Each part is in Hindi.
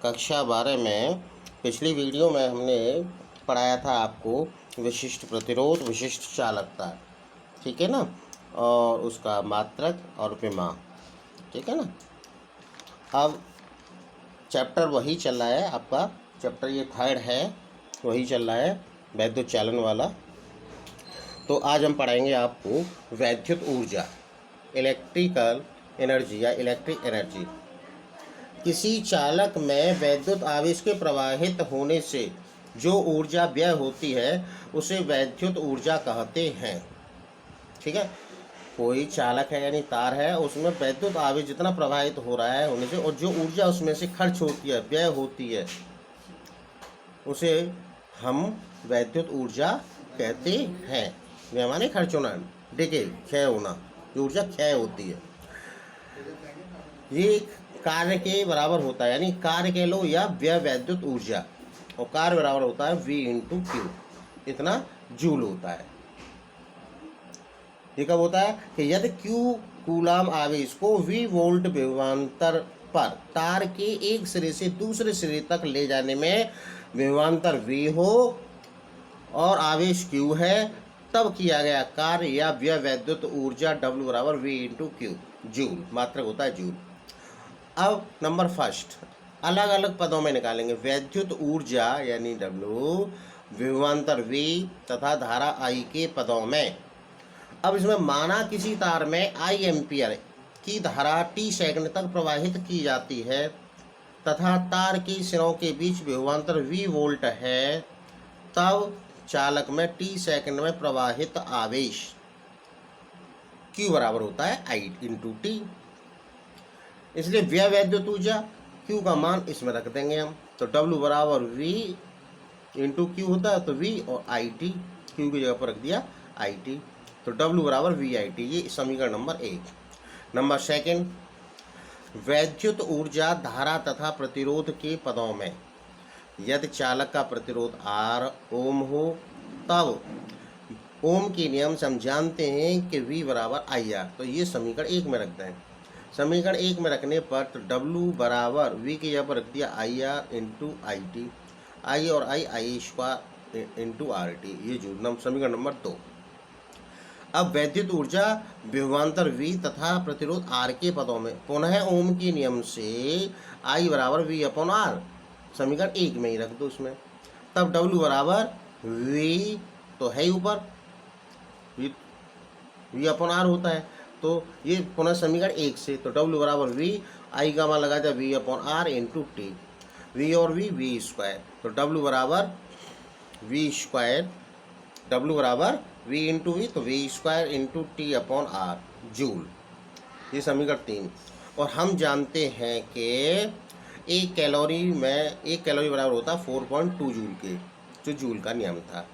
कक्षा 12 में पिछली वीडियो में हमने पढ़ाया था आपको विशिष्ट प्रतिरोध, विशिष्ट चालकता, ठीक है ना, और उसका मात्रक और विमा, ठीक है ना। अब चैप्टर वही चल रहा है आपका, चैप्टर ये थर्ड है, वही चल रहा है वैद्युत चालन वाला। तो आज हम पढ़ाएंगे आपको वैद्युत ऊर्जा, इलेक्ट्रिकल एनर्जी या इलेक्ट्रिक एनर्जी। किसी चालक में वैद्युत आवेश के प्रवाहित होने से जो ऊर्जा व्यय होती है उसे वैद्युत ऊर्जा कहते हैं, ठीक है। कोई चालक है यानी तार है, उसमें वैद्युत आवेश जितना प्रवाहित हो रहा है होने से और जो ऊर्जा उसमें से खर्च होती है, व्यय होती है, उसे हम वैद्युत ऊर्जा कहते हैं। व्यय माने खर्च होना, डिके, क्षय होना, जो ऊर्जा क्षय होती है, ये कार्य के बराबर होता है, यानी कार्य कह लो या व्यय वैद्युत ऊर्जा, और कार्य बराबर होता है V/Q, इतना जूल होता है। ये कब होता है कि यदि Q कूलाम आवेश को V वोल्ट विभवांतर पर तार के एक सिरे से दूसरे सिरे तक ले जाने में विभवांतर V हो और आवेश Q है, तब किया गया कार्य या व्यय वैद्युत ऊर्जा W बराबर V/Q, जूल, मात्रक होता है जूल। अब नंबर फर्स्ट, अलग अलग पदों में निकालेंगे। वैद्युत ऊर्जा यानी W, विभवांतर V तथा धारा I के पदों में। अब इसमें माना किसी तार में I एम्पियर की धारा T सेकंड तक प्रवाहित की जाती है तथा तार के सिरों के बीच विभवांतर V वोल्ट है, तब चालक में T सेकंड में प्रवाहित आवेश Q बराबर होता है I/T। इसलिए व्यय वैद्युत ऊर्जा Q का मान इसमें रख देंगे हम, तो W बराबर V/Q होता है, तो V और IT, Q की जगह पर रख दिया IT, तो W बराबर VIT। ये समीकरण नंबर 1। नंबर सेकंड, वैद्युत ऊर्जा धारा तथा प्रतिरोध के पदों में। यदि चालक का प्रतिरोध R ओम हो, तब ओम के नियम से हम जानते हैं कि V बराबर IR, तो ये समीकरण 1 में रखते हैं। समीकरण 1 में रखने पर तो W बराबर V की जगह पर रख दिया IR/IT, I और I/2/RT, ये जुड़ना समीकरण नंबर 2। अब वैद्युत ऊर्जा विभवांतर V तथा प्रतिरोध R के पदों में, पुनः ओम के नियम से I बराबर V/R, समीकरण 1 में ही रख दो उसमें, तब W बराबर V तो है ही ऊपर, V/R होता है, तो ये पुनः समीकरण 1 से, तो W बराबर V, I का मान लगा दिया V/R/T, V और V स्क्वायर, तो W बराबर V स्क्वायर, W बराबर V/V, तो V square into T/R, joule, ये समीकरण 3। और हम जानते हैं कि एक कैलोरी बराबर होता है 4.2 जूल के, जो जूल का नियम था।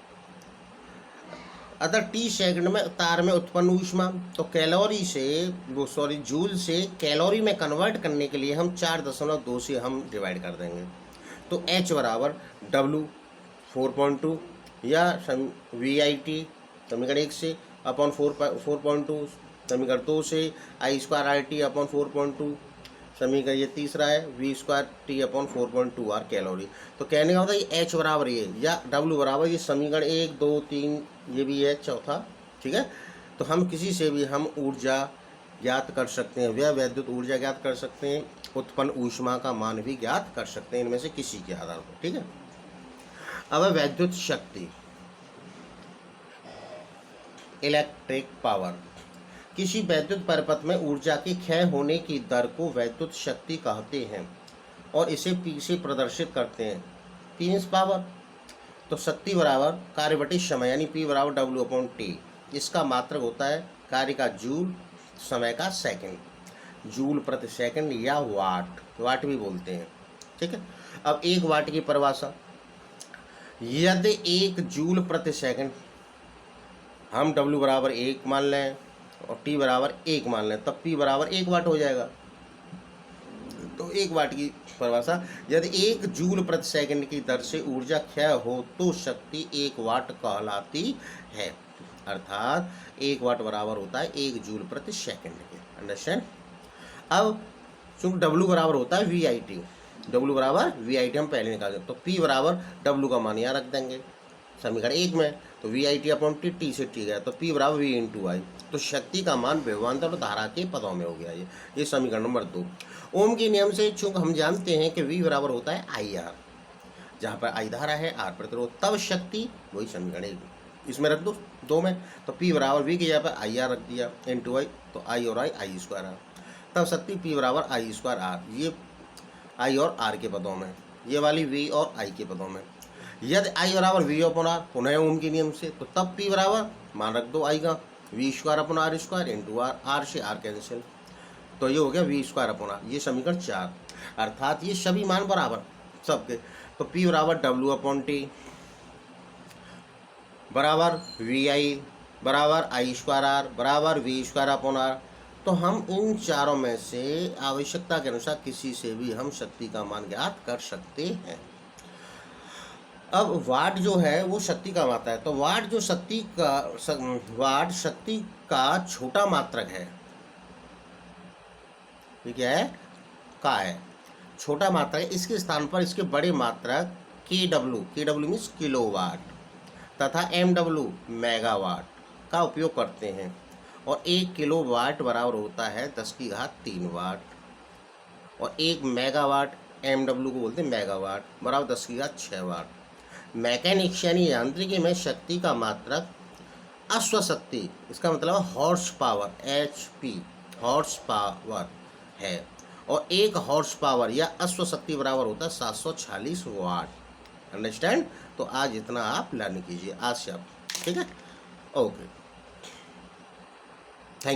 अतः T सेकंड में तार में उत्पन्न ऊष्मा, तो जूल से कैलोरी में कन्वर्ट करने के लिए हम 4.2 से हम डिवाइड कर देंगे, तो H बराबर W 4.2 या VIT समीकरण 1 से अपॉन 4.2, समीकरण 2 से I²RT/4.2, समीकरण ये तीसरा है V²T/4.2R कैलोरी। तो कहने का होता है ये H बराबर ये या W बराबर ये समीकरण 1, 2, 3, ये भी है चौथा, ठीक है। तो हम किसी से भी हम ऊर्जा ज्ञात कर सकते हैं, व्यय वैद्युत ऊर्जा ज्ञात कर सकते हैं, उत्पन्न ऊष्मा का मान भी ज्ञात कर सकते हैं, इनमें से किसी के आधार पर, ठीक है। अब वैद्युत शक्ति, इलेक्ट्रिक पावर। किसी वैद्युत परिपथ में ऊर्जा के क्षय होने की दर को वैद्युत शक्ति कहते हैं और इसे P से प्रदर्शित करते हैं, P मीन्स पावर, तो शक्ति बराबर कार्य बटे समय, यानी P बराबर W/T। इसका मात्रक होता है कार्य का जूल, समय का सेकंड, जूल प्रति सेकंड या वाट भी बोलते हैं, ठीक है। अब 1 वाट की परिभाषा, यदि 1 जूल प्रति सेकंड हम W बराबर 1 मान लें और T बराबर 1 मान लें, तब P बराबर 1 वाट हो जाएगा। तो 1 वाट की परिभाषा, यदि 1 जूल प्रति सेकंड की दर से ऊर्जा क्षय हो तो शक्ति 1 वाट कहलाती है, अर्थात 1 वाट बराबर होता है 1 जूल प्रति सेकंड के। अंडरस्टैंड। अब चूँकि W बराबर होता है VIT, W बराबर VIT हम पहले निकाल दें, तो P बराबर W का मान यहाँ रख देंगे समीकरण 1 में, तो VIT अपॉन T से T गया, तो P बराबर V इंटू आई। तो शक्ति का मान विभवांतर और धारा के पदों में हो गया ये समीकरण नंबर 2। ओम के नियम से चूंकि हम जानते हैं कि V बराबर होता है IR, जहाँ पर I धारा है, R प्रतिरोध, तब शक्ति वही समीकरण 1 इसमें रख दो 2 में, तो P बराबर V की जगह पर IR रख दिया इंटू आई, तो I और I स्क्वायर आर, तब शक्ति P बराबर I स्क्वायर आर, ये I और R के पदों में, ये वाली V और I के पदों में। यदि I बराबर V अपॉन आर पुनः ओम के नियम से, तो तब P बराबर मान रख दो I का V square upon R square into R, R से आर कैंसिल, तो ये हो गया V स्क्वायर अपॉन आर, ये समीकरण 4। अर्थात ये सभी मान बराबर सबके, तो P बराबर W अपॉन T बराबर VI बराबर I स्क्वायर आर बराबर V स्क्वायर अपॉन आर। तो हम इन चारों में से आवश्यकता के अनुसार किसी से भी हम शक्ति का मान ज्ञात कर सकते हैं। अब वाट जो है वो शक्ति का मात्रा है, तो वाट शक्ति का छोटा मात्रक है, ये क्या है, का है, छोटा मात्रक है। इसके स्थान पर इसके बड़े मात्रक KW मीन्स किलोवाट तथा MW मेगावाट का उपयोग करते हैं, और 1 किलोवाट बराबर होता है 10⁻³ वाट, और 1 मेगावाट MW को बोलते हैं मेगावाट बराबर 10⁻6 वाट। मैकेनिक्स यानी यांत्रिकी में शक्ति का मात्रक अश्वशक्ति, इसका मतलब horse power HP horse power है, और 1 हॉर्स पावर या अश्वशक्ति बराबर होता है 746 वाट। अंडरस्टैंड? तो आज इतना आप लर्न कीजिए, आज से आप, ठीक है, ओके।